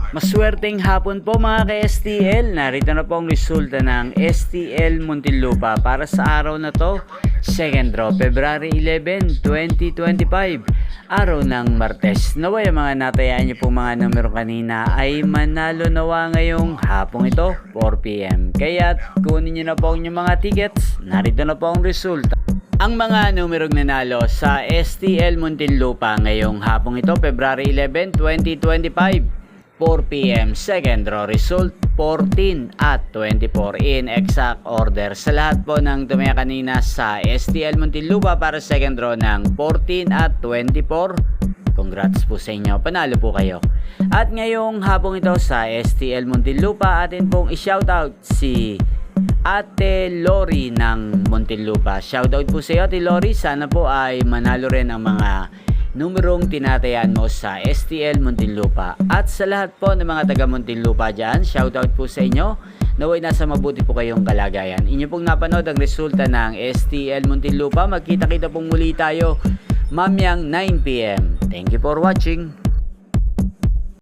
Maswerteng hapon po mga ka-STL. Narito na po ang resulta ng STL Muntinlupa para sa araw na to. Second draw, February 11, 2025. Araw ng Martes. Naway ang mga natayaan niyo po mga numero kanina ay manalo nawa ngayong hapong ito, 4 PM. Kaya kunin niyo na po ang inyong mga tickets. Narito na po ang resulta. Ang mga numerong nanalo sa STL Muntinlupa ngayong hapong ito, February 11, 2025. 4 PM, second draw result 14 at 24 in exact order. Sa lahat po ng tumaya kanina sa STL Muntinlupa para second draw ng 14 at 24, congrats po sa inyo, panalo po kayo. At ngayong hapong ito sa STL Muntinlupa, atin pong i-shoutout si Ate Lori ng Muntinlupa. Shoutout po sa iyo Ate Lori, sana po ay manalo rin ang mga numerong tinatayan mo sa STL Muntinlupa. At sa lahat po ng mga taga Muntinlupa dyan, shoutout po sa inyo. Naway nasa mabuti po kayong kalagayan. Inyo pong napanood ang resulta ng STL Muntinlupa. Magkita-kita pong muli tayo mamyang 9 PM. Thank you for watching.